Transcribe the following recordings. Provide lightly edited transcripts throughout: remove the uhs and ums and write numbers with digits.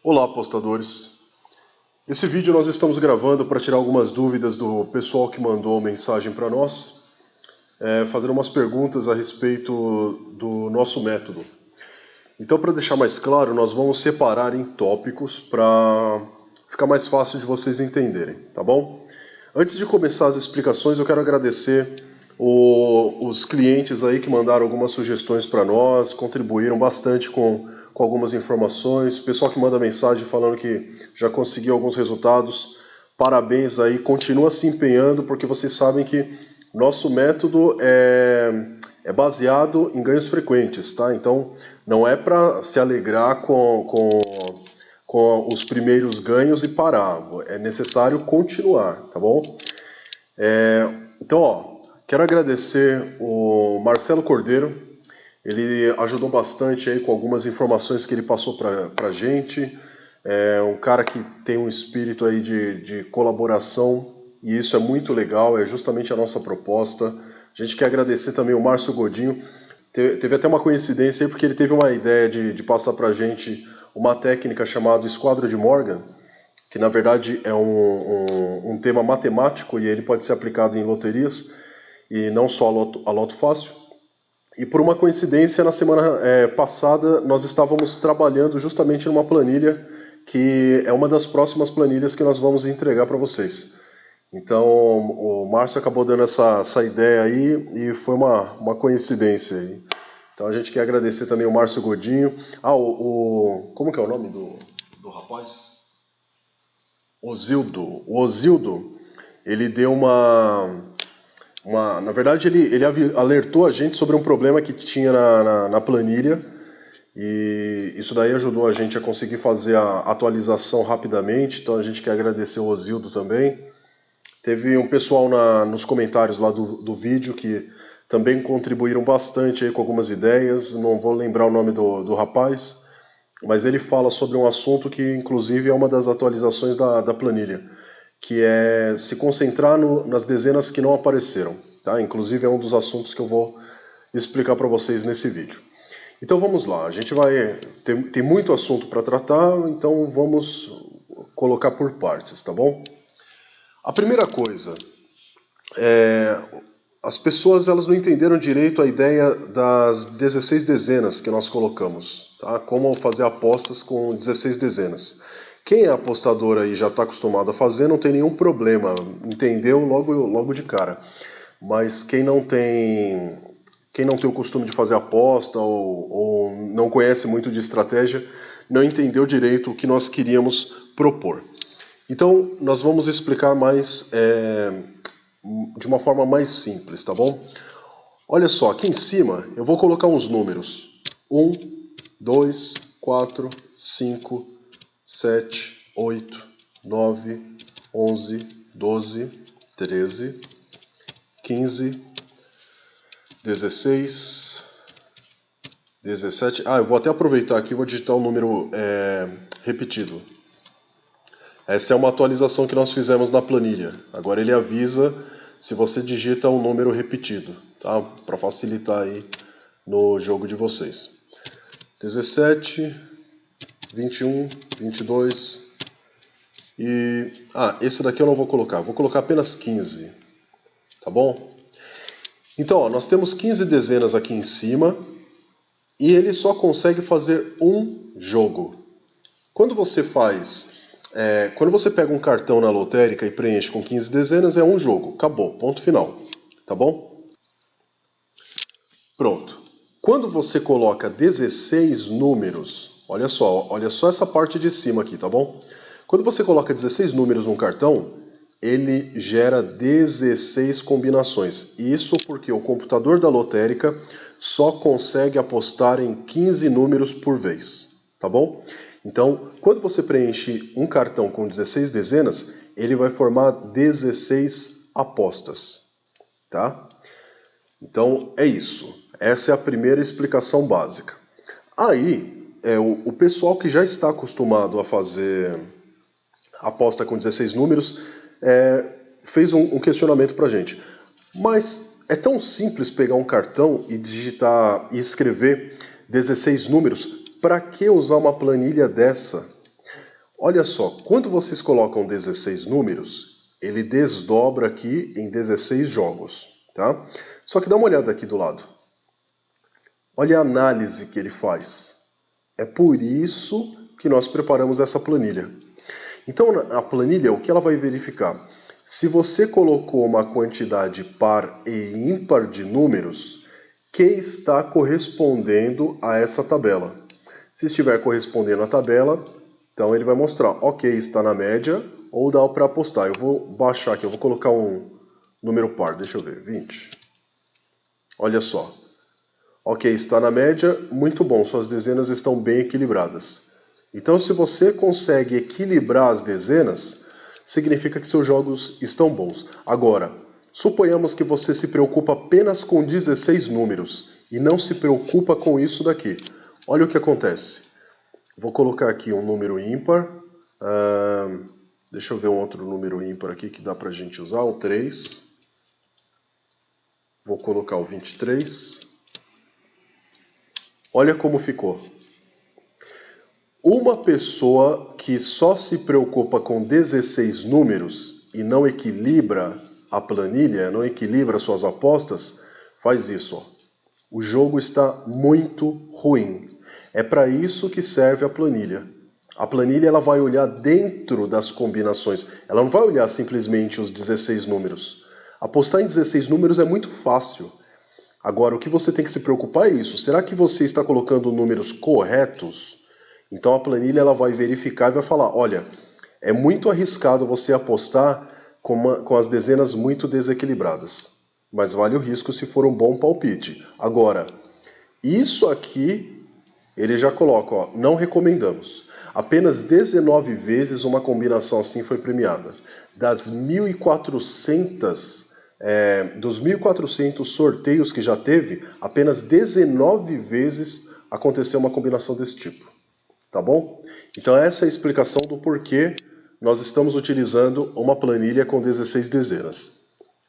Olá, apostadores! Esse vídeo nós estamos gravando para tirar algumas dúvidas do pessoal que mandou mensagem para nós, fazendo umas perguntas a respeito do nosso método. Então, para deixar mais claro, nós vamos separar em tópicos para ficar mais fácil de vocês entenderem, tá bom? Antes de começar as explicações, eu quero agradecer os clientes aí que mandaram algumas sugestões para nós, contribuíram bastante com algumas informações, o pessoal que manda mensagem falando que já conseguiu alguns resultados, parabéns aí, continua se empenhando, porque vocês sabem que nosso método é baseado em ganhos frequentes, tá? Então, não é para se alegrar com os primeiros ganhos e parar, é necessário continuar, tá bom? Então, ó, quero agradecer o Marcelo Cordeiro, ele ajudou bastante aí com algumas informações que ele passou pra gente, é um cara que tem um espírito aí de colaboração e isso é muito legal, é justamente a nossa proposta. A gente quer agradecer também o Márcio Godinho, teve até uma coincidência aí porque ele teve uma ideia de passar pra gente uma técnica chamada Esquadro de Morgan, que na verdade é um tema matemático e ele pode ser aplicado em loterias e não só a Loto Fácil. E por uma coincidência, na semana passada, nós estávamos trabalhando justamente numa planilha que é uma das próximas planilhas que nós vamos entregar para vocês. Então, o Márcio acabou dando essa ideia aí e foi uma coincidência aí. Então, a gente quer agradecer também o Márcio Godinho. Como que é o nome do rapaz? Osildo. O Osildo, ele deu na verdade, ele alertou a gente sobre um problema que tinha na planilha e isso daí ajudou a gente a conseguir fazer a atualização rapidamente, então a gente quer agradecer o Osildo também. Teve um pessoal nos comentários lá do vídeo que também contribuíram bastante aí com algumas ideias, não vou lembrar o nome do rapaz, mas ele fala sobre um assunto que inclusive é uma das atualizações da planilha, que é se concentrar nas dezenas que não apareceram, tá? Inclusive é um dos assuntos que eu vou explicar para vocês nesse vídeo. Então vamos lá, a gente vai tem muito assunto para tratar, então vamos colocar por partes, tá bom? A primeira coisa, as pessoas elas não entenderam direito a ideia das 16 dezenas que nós colocamos, tá? Como fazer apostas com 16 dezenas. Quem é apostador aí já está acostumado a fazer, não tem nenhum problema, entendeu logo de cara. Mas quem não tem o costume de fazer aposta ou não conhece muito de estratégia, não entendeu direito o que nós queríamos propor. Então, nós vamos explicar de uma forma mais simples, tá bom? Olha só, aqui em cima eu vou colocar uns números. 1, 2, 4, 5... 7, 8, 9, 11, 12, 13, 15, 16, 17... eu vou até aproveitar aqui e vou digitar o número repetido. Essa é uma atualização que nós fizemos na planilha. Agora ele avisa se você digita um número repetido, tá? Para facilitar aí no jogo de vocês. 17... 21, 22 e... esse daqui eu não vou colocar apenas 15, tá bom? Então, ó, nós temos 15 dezenas aqui em cima e ele só consegue fazer um jogo. Quando você pega um cartão na lotérica e preenche com 15 dezenas, é um jogo, acabou, ponto final, tá bom? Pronto. Quando você coloca 16 números... Olha só essa parte de cima aqui, tá bom? Quando você coloca 16 números num cartão, ele gera 16 combinações. Isso porque o computador da lotérica só consegue apostar em 15 números por vez, tá bom? Então, quando você preenche um cartão com 16 dezenas, ele vai formar 16 apostas, tá? Então, é isso. Essa é a primeira explicação básica. Aí... o pessoal que já está acostumado a fazer aposta com 16 números fez um questionamento para a gente. Mas é tão simples pegar um cartão e digitar e escrever 16 números? Para que usar uma planilha dessa? Olha só, quando vocês colocam 16 números, ele desdobra aqui em 16 jogos, tá? Só que dá uma olhada aqui do lado. Olha a análise que ele faz. É por isso que nós preparamos essa planilha. Então, a planilha, o que ela vai verificar? Se você colocou uma quantidade par e ímpar de números, que está correspondendo a essa tabela. Se estiver correspondendo à tabela, então ele vai mostrar, ok, está na média, ou dá para apostar. Eu vou baixar aqui, eu vou colocar um número par, deixa eu ver, 20. Olha só. Ok, está na média, muito bom, suas dezenas estão bem equilibradas. Então, se você consegue equilibrar as dezenas, significa que seus jogos estão bons. Agora, suponhamos que você se preocupa apenas com 16 números e não se preocupa com isso daqui. Olha o que acontece. Vou colocar aqui um número ímpar. Deixa eu ver um outro número ímpar aqui que dá para a gente usar, o 3. Vou colocar o 23. Olha como ficou. Uma pessoa que só se preocupa com 16 números e não equilibra a planilha, não equilibra suas apostas, faz isso. Ó. O jogo está muito ruim. É para isso que serve a planilha. A planilha ela vai olhar dentro das combinações. Ela não vai olhar simplesmente os 16 números. Apostar em 16 números é muito fácil. Agora, o que você tem que se preocupar é isso. Será que você está colocando números corretos? Então a planilha ela vai verificar e vai falar, olha, é muito arriscado você apostar com as dezenas muito desequilibradas. Mas vale o risco se for um bom palpite. Agora, isso aqui, ele já coloca, ó, não recomendamos. Apenas 19 vezes uma combinação assim foi premiada. Das 1.400... dos 1.400 sorteios que já teve, apenas 19 vezes aconteceu uma combinação desse tipo. Tá bom? Então essa é a explicação do porquê nós estamos utilizando uma planilha com 16 dezenas.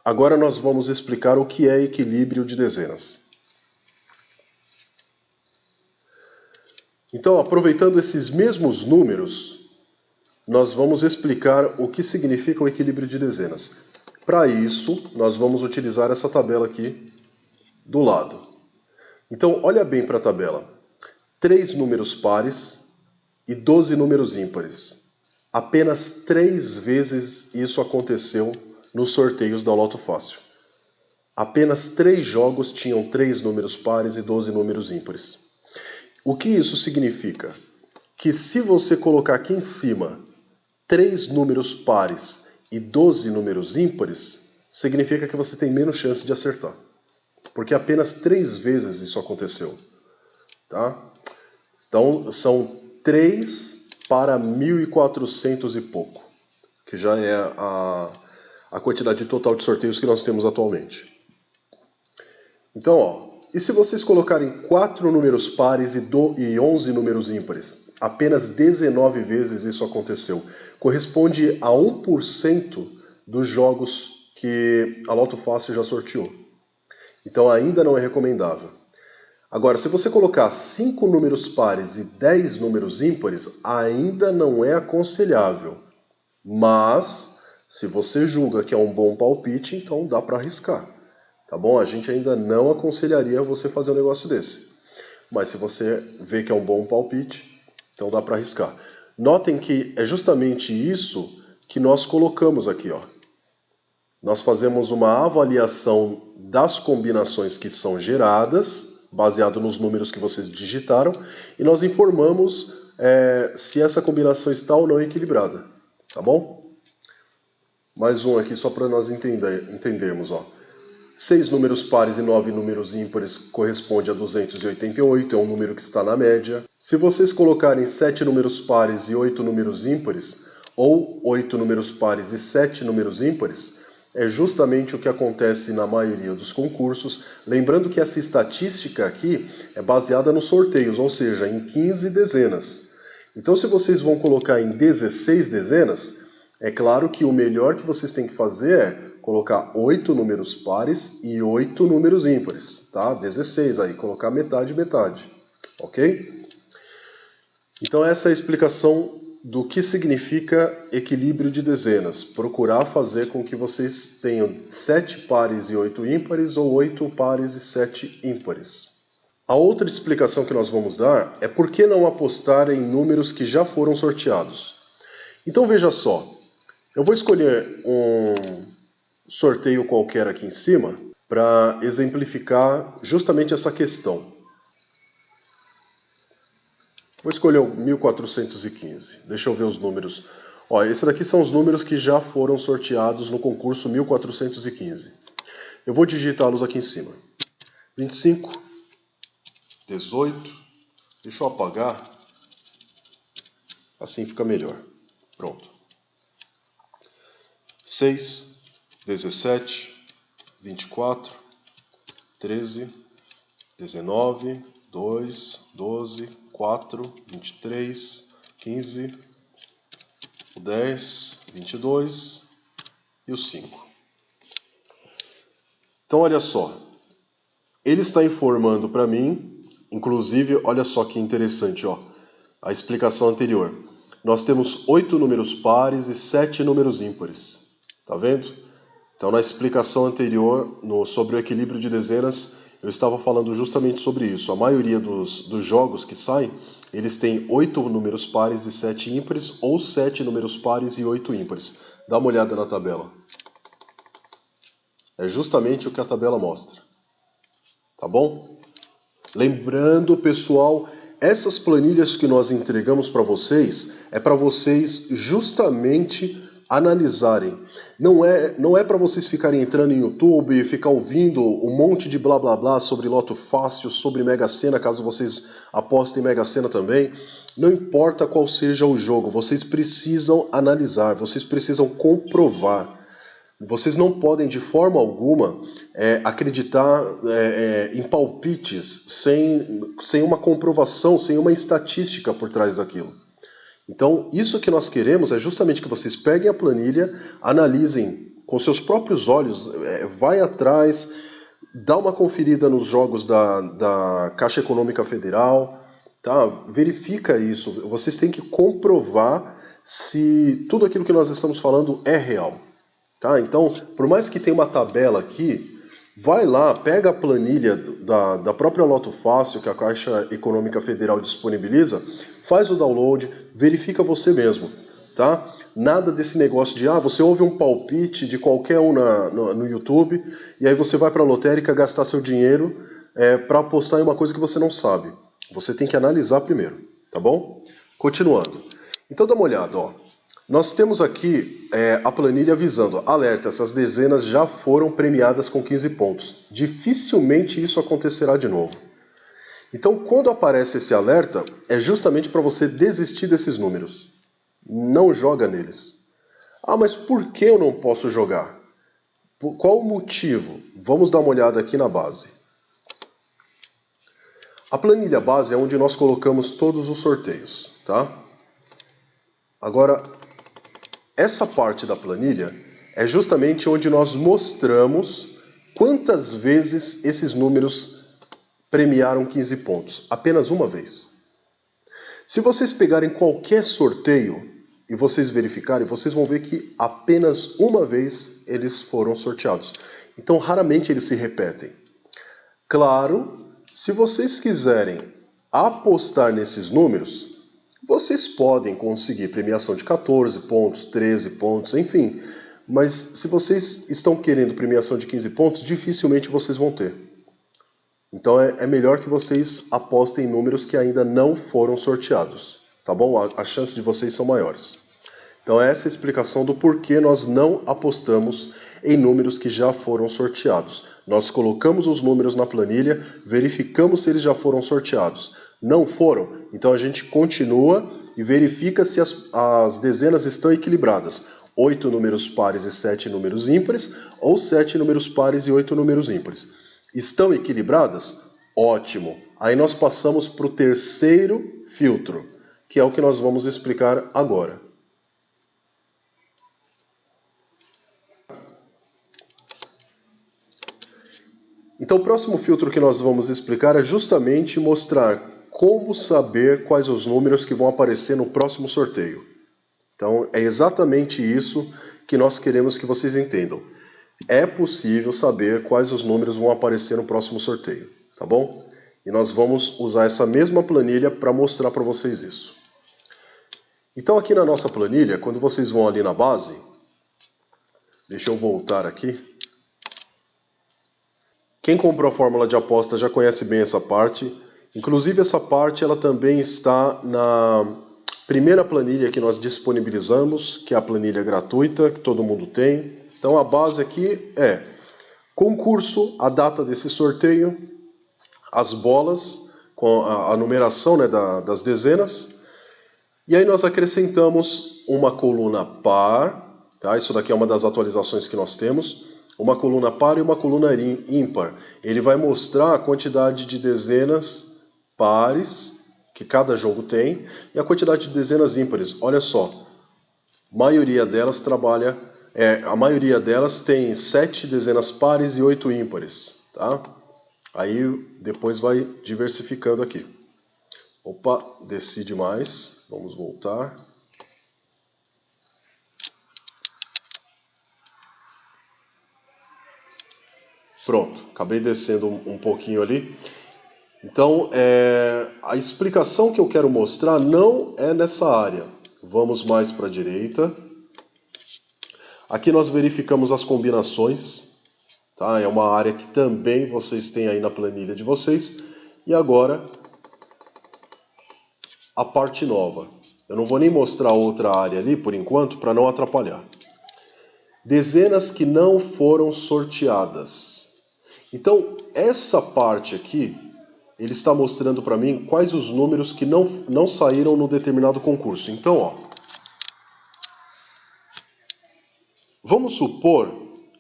Agora nós vamos explicar o que é equilíbrio de dezenas. Então, aproveitando esses mesmos números, nós vamos explicar o que significa o equilíbrio de dezenas. Para isso, nós vamos utilizar essa tabela aqui do lado. Então, olha bem para a tabela. 3 números pares e 12 números ímpares. Apenas 3 vezes isso aconteceu nos sorteios da Loto Fácil. Apenas 3 jogos tinham 3 números pares e 12 números ímpares. O que isso significa? Que se você colocar aqui em cima 3 números pares e 12 números ímpares, significa que você tem menos chance de acertar. Porque apenas 3 vezes isso aconteceu. Tá? Então, são 3 para 1.400 e pouco, que já é a quantidade total de sorteios que nós temos atualmente. Então, ó, e se vocês colocarem 4 números pares e 11 números ímpares? Apenas 19 vezes isso aconteceu. Corresponde a 1% dos jogos que a Loto Fácil já sorteou. Então ainda não é recomendável. Agora, se você colocar 5 números pares e 10 números ímpares, ainda não é aconselhável. Mas, se você julga que é um bom palpite, então dá para arriscar. Tá bom? A gente ainda não aconselharia você fazer um negócio desse. Mas se você vê que é um bom palpite, então dá para arriscar. Notem que é justamente isso que nós colocamos aqui, ó. Nós fazemos uma avaliação das combinações que são geradas, baseado nos números que vocês digitaram, e nós informamos se essa combinação está ou não equilibrada. Tá bom? Mais um aqui só para nós entendermos, ó. 6 números pares e 9 números ímpares corresponde a 288, é um número que está na média. Se vocês colocarem 7 números pares e 8 números ímpares, ou 8 números pares e 7 números ímpares, é justamente o que acontece na maioria dos concursos. Lembrando que essa estatística aqui é baseada nos sorteios, ou seja, em 15 dezenas. Então, se vocês vão colocar em 16 dezenas, é claro que o melhor que vocês têm que fazer é colocar 8 números pares e 8 números ímpares, tá? 16 aí, colocar metade, metade, ok? Então essa é a explicação do que significa equilíbrio de dezenas. Procurar fazer com que vocês tenham 7 pares e 8 ímpares ou 8 pares e 7 ímpares. A outra explicação que nós vamos dar é por que não apostar em números que já foram sorteados. Então veja só, eu vou escolher um sorteio qualquer aqui em cima para exemplificar justamente essa questão. Vou escolher o 1415. Deixa eu ver os números. Ó, esses daqui são os números que já foram sorteados no concurso 1415. Eu vou digitá-los aqui em cima. 25, 18, deixa eu apagar, assim fica melhor. Pronto. 6, 17, 24, 13, 19, 2, 12, 4, 23, 15, o 10, 22 e o 5. Então, olha só. Ele está informando para mim, inclusive, olha só que interessante, ó, a explicação anterior. Nós temos 8 números pares e 7 números ímpares. Tá vendo? Então, na explicação anterior, sobre o equilíbrio de dezenas, eu estava falando justamente sobre isso. A maioria dos jogos que saem, eles têm 8 números pares e 7 ímpares, ou 7 números pares e 8 ímpares. Dá uma olhada na tabela. É justamente o que a tabela mostra. Tá bom? Lembrando, pessoal, essas planilhas que nós entregamos para vocês, é para vocês justamente analisarem. Não é para vocês ficarem entrando em YouTube e ficar ouvindo um monte de blá blá blá sobre Loto Fácil, sobre Mega Sena, caso vocês apostem em Mega Sena também. Não importa qual seja o jogo, vocês precisam analisar, vocês precisam comprovar. Vocês não podem de forma alguma acreditar em palpites sem uma comprovação, sem uma estatística por trás daquilo. Então, isso que nós queremos é justamente que vocês peguem a planilha, analisem com seus próprios olhos, vai atrás, dá uma conferida nos jogos da Caixa Econômica Federal, tá? Verifica isso. Vocês têm que comprovar se tudo aquilo que nós estamos falando é real. Tá? Então, por mais que tenha uma tabela aqui, vai lá, pega a planilha da própria Loto Fácil, que a Caixa Econômica Federal disponibiliza, faz o download, verifica você mesmo. Tá? Nada desse negócio de, você ouve um palpite de qualquer um no YouTube, e aí você vai para a lotérica gastar seu dinheiro para apostar em uma coisa que você não sabe. Você tem que analisar primeiro, tá bom? Continuando. Então dá uma olhada, ó. Nós temos aqui a planilha avisando, alerta, essas dezenas já foram premiadas com 15 pontos. Dificilmente isso acontecerá de novo. Então, quando aparece esse alerta, é justamente para você desistir desses números. Não joga neles. Mas por que eu não posso jogar? Qual o motivo? Vamos dar uma olhada aqui na base. A planilha base é onde nós colocamos todos os sorteios, tá? Agora, essa parte da planilha é justamente onde nós mostramos quantas vezes esses números premiaram 15 pontos. Apenas uma vez. Se vocês pegarem qualquer sorteio e vocês verificarem, vocês vão ver que apenas uma vez eles foram sorteados. Então, raramente eles se repetem. Claro, se vocês quiserem apostar nesses números, vocês podem conseguir premiação de 14 pontos, 13 pontos, enfim. Mas se vocês estão querendo premiação de 15 pontos, dificilmente vocês vão ter. Então é melhor que vocês apostem em números que ainda não foram sorteados. Tá bom? As chances de vocês são maiores. Então essa é a explicação do porquê nós não apostamos em números que já foram sorteados. Nós colocamos os números na planilha, verificamos se eles já foram sorteados. Não foram? Então a gente continua e verifica se as dezenas estão equilibradas. 8 números pares e 7 números ímpares, ou 7 números pares e 8 números ímpares. Estão equilibradas? Ótimo! Aí nós passamos para o terceiro filtro, que é o que nós vamos explicar agora. Então o próximo filtro que nós vamos explicar é justamente mostrar como saber quais os números que vão aparecer no próximo sorteio. Então, é exatamente isso que nós queremos que vocês entendam. É possível saber quais os números vão aparecer no próximo sorteio, tá bom? E nós vamos usar essa mesma planilha para mostrar para vocês isso. Então, aqui na nossa planilha, quando vocês vão ali na base, deixa eu voltar aqui. Quem comprou a fórmula de aposta já conhece bem essa parte. Inclusive, essa parte ela também está na primeira planilha que nós disponibilizamos, que é a planilha gratuita, que todo mundo tem. Então, a base aqui é concurso, a data desse sorteio, as bolas, com a numeração, né, das dezenas. E aí nós acrescentamos uma coluna par, tá? Isso daqui é uma das atualizações que nós temos. Uma coluna par e uma coluna ímpar. Ele vai mostrar a quantidade de dezenas pares que cada jogo tem e a quantidade de dezenas ímpares. Olha só, a maioria delas tem 7 dezenas pares e 8 ímpares, tá? Aí depois vai diversificando aqui. Opa, desci demais. Vamos voltar. Pronto, acabei descendo um pouquinho ali. Então, a explicação que eu quero mostrar não é nessa área. Vamos mais para a direita. Aqui nós verificamos as combinações. Tá? É uma área que também vocês têm aí na planilha de vocês. E agora, a parte nova. Eu não vou nem mostrar outra área ali, por enquanto, para não atrapalhar. Dezenas que não foram sorteadas. Então, essa parte aqui, ele está mostrando para mim quais os números que não saíram no determinado concurso. Então, ó, vamos supor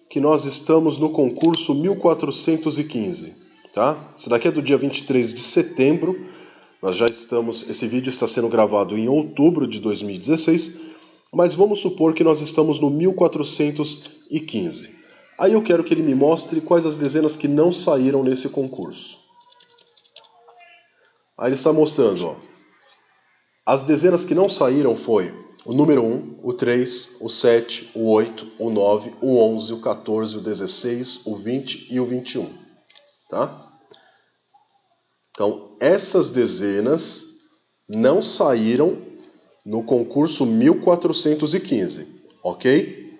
que nós estamos no concurso 1415, tá? Isso daqui é do dia 23 de setembro. Nós já estamos, esse vídeo está sendo gravado em outubro de 2016, mas vamos supor que nós estamos no 1415. Aí eu quero que ele me mostre quais as dezenas que não saíram nesse concurso. Aí ele está mostrando, ó. As dezenas que não saíram foi o número 1, o 3, o 7, o 8, o 9, o 11, o 14, o 16, o 20 e o 21. Tá? Então, essas dezenas não saíram no concurso 1415, ok?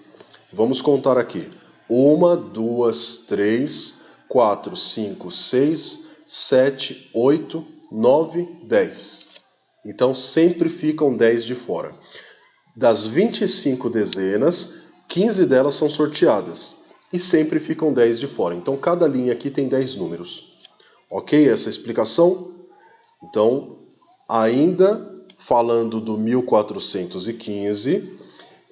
Vamos contar aqui. 1, 2, 3, 4, 5, 6, 7, 8, 9, 10. Então, sempre ficam 10 de fora. Das 25 dezenas, 15 delas são sorteadas. E sempre ficam 10 de fora. Então, cada linha aqui tem 10 números. Ok? Essa explicação? Então, ainda falando do 1415,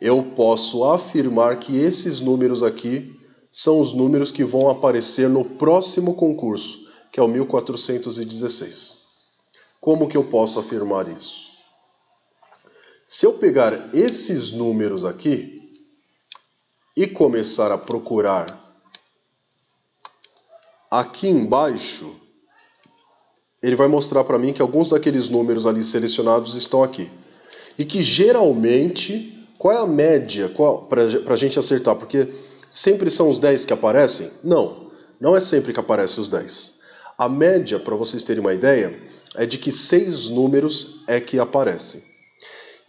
eu posso afirmar que esses números aqui são os números que vão aparecer no próximo concurso, que é o 1416. Como que eu posso afirmar isso? Se eu pegar esses números aqui e começar a procurar aqui embaixo, ele vai mostrar para mim que alguns daqueles números ali selecionados estão aqui. E que geralmente, qual é a média para a gente acertar? Porque sempre são os 10 que aparecem? Não, não é sempre que aparecem os 10. A média, para vocês terem uma ideia, é de que 6 números é que aparecem.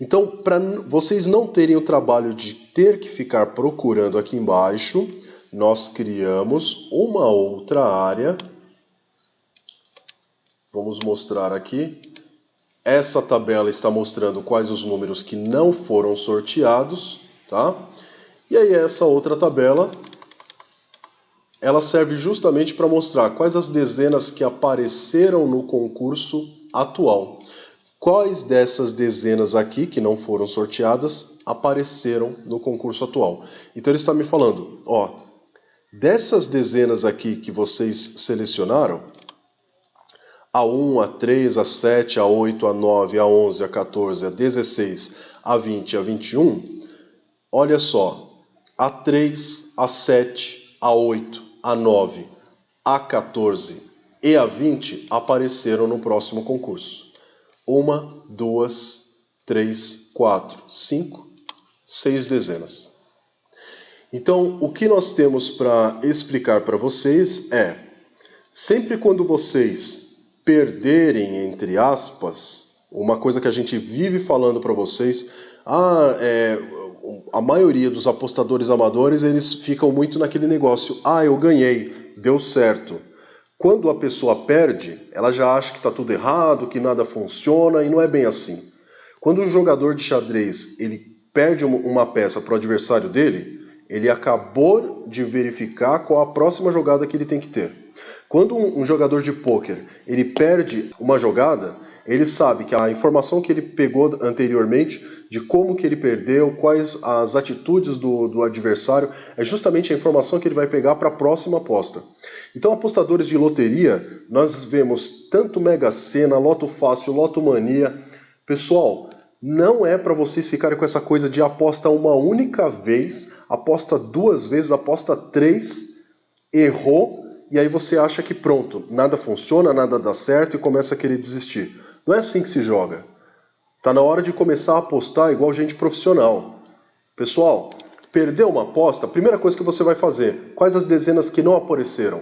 Então, para vocês não terem o trabalho de ter que ficar procurando aqui embaixo, nós criamos uma outra área. Vamos mostrar aqui. Essa tabela está mostrando quais os números que não foram sorteados, tá? E aí essa outra tabela, ela serve justamente para mostrar quais as dezenas que apareceram no concurso atual. Quais dessas dezenas aqui, que não foram sorteadas, apareceram no concurso atual. Então ele está me falando, ó, dessas dezenas aqui que vocês selecionaram, a 1, a 3, a 7, a 8, a 9, a 11, a 14, a 16, a 20 e a 21, olha só, a 3, a 7, a 8, a 9, a 14 e a 20 apareceram no próximo concurso. 1, 2, 3, 4, 5 6 dezenas. Então, o que nós temos para explicar para vocês é, sempre quando vocês perderem, entre aspas, uma coisa que a gente vive falando para vocês, a maioria dos apostadores amadores, eles ficam muito naquele negócio, eu ganhei, deu certo. Quando a pessoa perde, ela já acha que está tudo errado, que nada funciona, e não é bem assim. Quando um jogador de xadrez ele perde uma peça para o adversário dele, ele acabou de verificar qual a próxima jogada que ele tem que ter. Quando um jogador de pôquer ele perde uma jogada, ele sabe que a informação que ele pegou anteriormente, de como que ele perdeu, quais as atitudes do adversário, é justamente a informação que ele vai pegar para a próxima aposta. Então, apostadores de loteria, nós vemos tanto Mega Sena, Loto Fácil, Loto Mania. Pessoal, não é para vocês ficarem com essa coisa de aposta uma única vez, aposta 2 vezes, aposta 3, errou, e aí você acha que pronto, nada funciona, nada dá certo e começa a querer desistir. Não é assim que se joga. Está na hora de começar a apostar igual gente profissional. Pessoal, perdeu uma aposta, a primeira coisa que você vai fazer, quais as dezenas que não apareceram?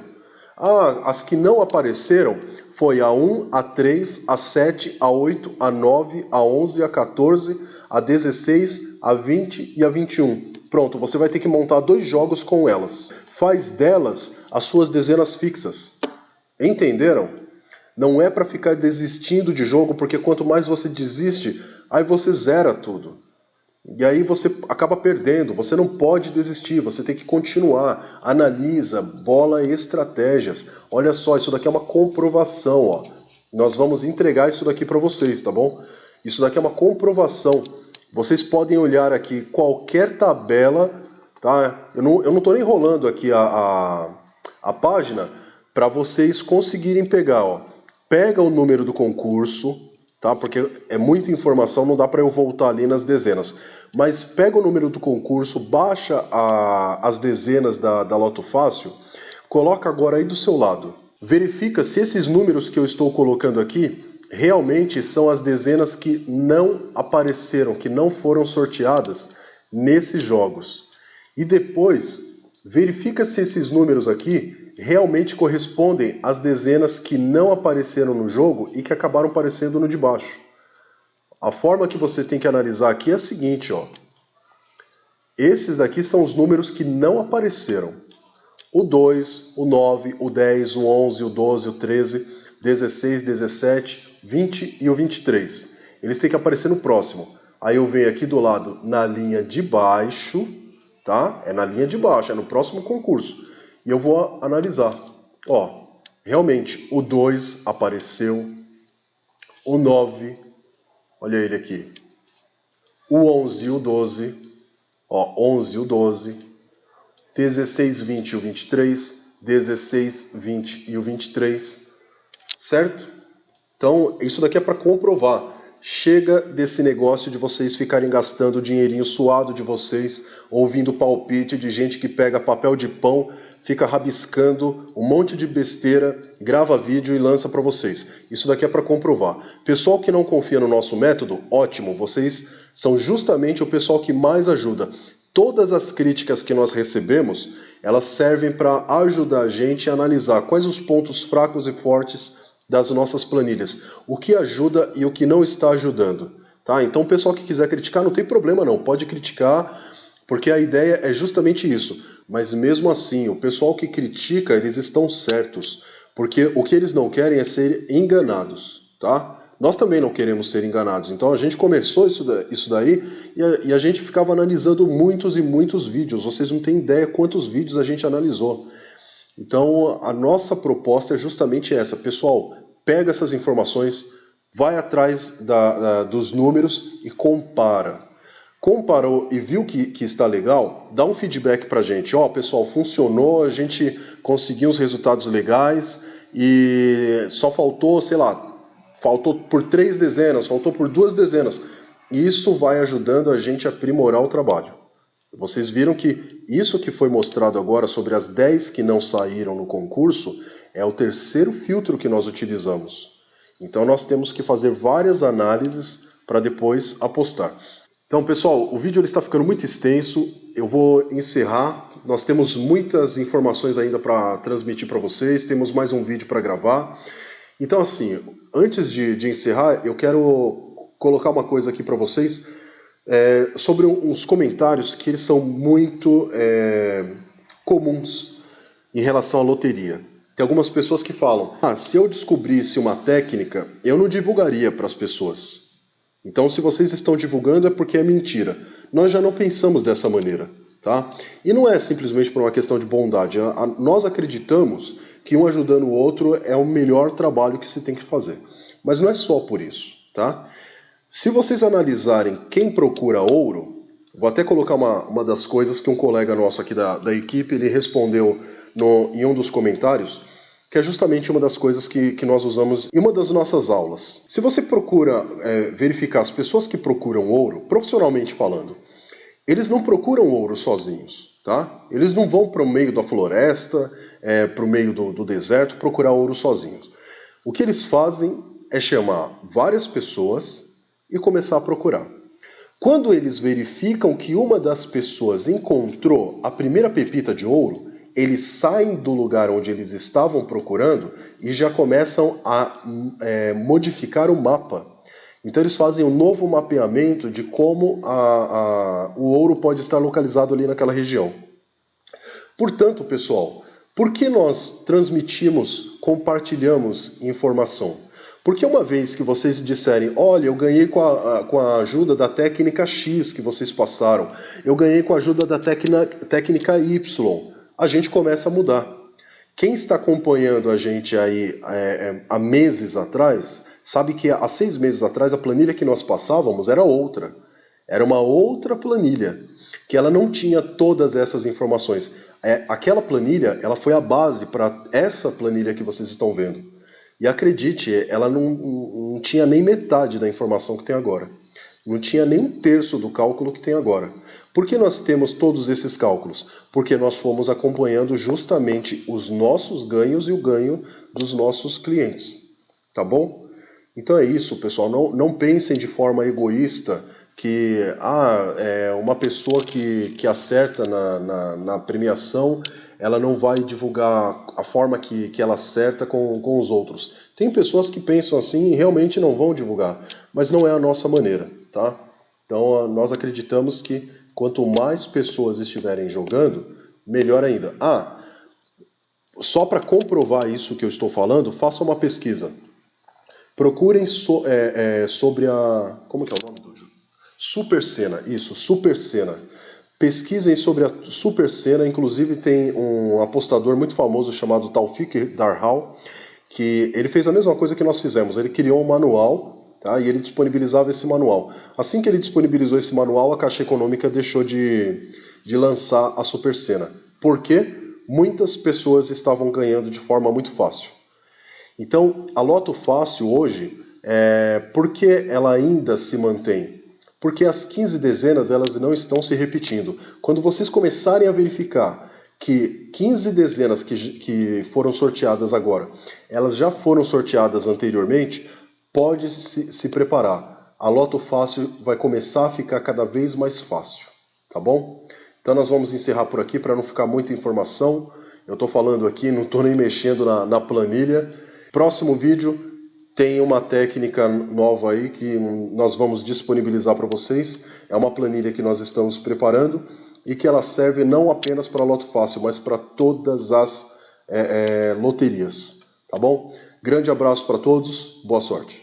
As que não apareceram foi a 1, a 3, a 7, a 8, a 9, a 11, a 14, a 16, a 20 e a 21. Pronto, você vai ter que montar 2 jogos com elas. Faz delas as suas dezenas fixas. Entenderam? Não é para ficar desistindo de jogo, porque quanto mais você desiste, aí você zera tudo. E aí você acaba perdendo, você não pode desistir, você tem que continuar. Analisa, bola e estratégias. Olha só, isso daqui é uma comprovação, ó. Nós vamos entregar isso daqui para vocês, tá bom? Isso daqui é uma comprovação. Vocês podem olhar aqui qualquer tabela, tá? Eu não estou nem rolando aqui a página para vocês conseguirem pegar, ó. Pega o número do concurso, tá? Porque é muita informação, não dá para eu voltar ali nas dezenas. Mas pega o número do concurso, baixa as dezenas da Loto Fácil, coloca agora aí do seu lado. Verifica se esses números que eu estou colocando aqui realmente são as dezenas que não apareceram, que não foram sorteadas nesses jogos. E depois, verifica se esses números aqui realmente correspondem às dezenas que não apareceram no jogo e que acabaram aparecendo no de baixo. A forma que você tem que analisar aqui é a seguinte, ó. Esses daqui são os números que não apareceram. O 2, o 9, o 10, o 11, o 12, o 13, 16, 17, 20 e o 23. Eles têm que aparecer no próximo. Aí eu venho aqui do lado na linha de baixo, tá? É na linha de baixo, é no próximo concurso. E eu vou analisar. Ó, realmente, o 2 apareceu, o 9, olha ele aqui, o 11 e o 12, ó, 11 e o 12, 16, 20 e o 23, 16, 20 e o 23, certo? Então, isso daqui é para comprovar. Chega desse negócio de vocês ficarem gastando o dinheirinho suado de vocês, ouvindo palpite de gente que pega papel de pão, fica rabiscando um monte de besteira, grava vídeo e lança para vocês. Isso daqui é para comprovar. Pessoal que não confia no nosso método, ótimo, vocês são justamente o pessoal que mais ajuda. Todas as críticas que nós recebemos, elas servem para ajudar a gente a analisar quais os pontos fracos e fortes das nossas planilhas, o que ajuda e o que não está ajudando. Tá? Então o pessoal que quiser criticar, não tem problema não, pode criticar, porque a ideia é justamente isso. Mas mesmo assim, o pessoal que critica, eles estão certos, porque o que eles não querem é ser enganados. Tá? Nós também não queremos ser enganados, então a gente começou isso daí e a gente ficava analisando muitos e muitos vídeos, vocês não têm ideia quantos vídeos a gente analisou. Então a nossa proposta é justamente essa, pessoal, pega essas informações, vai atrás dos números e compara. Comparou e viu que está legal, dá um feedback pra gente. Ó, pessoal, funcionou, a gente conseguiu os resultados legais e só faltou, sei lá, faltou por 3 dezenas, faltou por 2 dezenas. Isso vai ajudando a gente a aprimorar o trabalho. Vocês viram que isso que foi mostrado agora sobre as 10 que não saíram no concurso é o terceiro filtro que nós utilizamos. Então nós temos que fazer várias análises para depois apostar. Então, pessoal, o vídeo ele está ficando muito extenso, eu vou encerrar. Nós temos muitas informações ainda para transmitir para vocês, temos mais um vídeo para gravar. Então, assim, antes de encerrar, eu quero colocar uma coisa aqui para vocês sobre uns comentários que eles são muito comuns em relação à loteria. Tem algumas pessoas que falam, se eu descobrisse uma técnica, eu não divulgaria para as pessoas. Então, se vocês estão divulgando é porque é mentira. Nós já não pensamos dessa maneira, tá? E não é simplesmente por uma questão de bondade. Nós acreditamos que um ajudando o outro é o melhor trabalho que se tem que fazer. Mas não é só por isso, tá? Se vocês analisarem quem procura ouro, vou até colocar uma das coisas que um colega nosso aqui da equipe, ele respondeu em um dos comentários, que é justamente uma das coisas que nós usamos em uma das nossas aulas. Se você procura verificar as pessoas que procuram ouro, profissionalmente falando, eles não procuram ouro sozinhos, tá? Eles não vão para o meio da floresta, para o meio do deserto, procurar ouro sozinhos. O que eles fazem é chamar várias pessoas e começar a procurar. Quando eles verificam que uma das pessoas encontrou a primeira pepita de ouro, eles saem do lugar onde eles estavam procurando e já começam a modificar o mapa. Então eles fazem um novo mapeamento de como o ouro pode estar localizado ali naquela região. Portanto, pessoal, por que nós transmitimos, compartilhamos informação? Porque uma vez que vocês disserem, olha, eu ganhei com a ajuda da técnica X que vocês passaram, eu ganhei com a ajuda da técnica Y, a gente começa a mudar. Quem está acompanhando a gente aí há meses atrás, sabe que há 6 meses atrás a planilha que nós passávamos era outra. Era uma outra planilha, que ela não tinha todas essas informações. Aquela planilha, ela foi a base para essa planilha que vocês estão vendo. E acredite, ela não tinha nem metade da informação que tem agora. Não tinha nem 1/3 do cálculo que tem agora. Por que nós temos todos esses cálculos? Porque nós fomos acompanhando justamente os nossos ganhos e o ganho dos nossos clientes. Tá bom? Então é isso, pessoal. Não pensem de forma egoísta que uma pessoa que acerta na premiação, ela não vai divulgar a forma que ela acerta com os outros. Tem pessoas que pensam assim e realmente não vão divulgar, mas não é a nossa maneira, tá? Então nós acreditamos que quanto mais pessoas estiverem jogando, melhor ainda. Só para comprovar isso que eu estou falando, faça uma pesquisa. Procurem sobre a... Como que é o nome do jogo? Supercena, isso, Supercena. Pesquisem sobre a Supercena, inclusive tem um apostador muito famoso chamado Taufik Darhal, que ele fez a mesma coisa que nós fizemos, ele criou um manual, tá? E ele disponibilizava esse manual. Assim que ele disponibilizou esse manual, a Caixa Econômica deixou de lançar a Supercena. Por quê? Muitas pessoas estavam ganhando de forma muito fácil. Então, a Loto Fácil hoje, por que ela ainda se mantém? Porque as 15 dezenas elas não estão se repetindo. Quando vocês começarem a verificar que 15 dezenas que foram sorteadas agora, elas já foram sorteadas anteriormente, pode se preparar. A Loto Fácil vai começar a ficar cada vez mais fácil, tá bom? Então nós vamos encerrar por aqui para não ficar muita informação. Eu estou falando aqui, não estou nem mexendo na planilha. Próximo vídeo tem uma técnica nova aí que nós vamos disponibilizar para vocês. É uma planilha que nós estamos preparando e que ela serve não apenas para a Loto Fácil, mas para todas as loterias. Tá bom? Grande abraço para todos, boa sorte.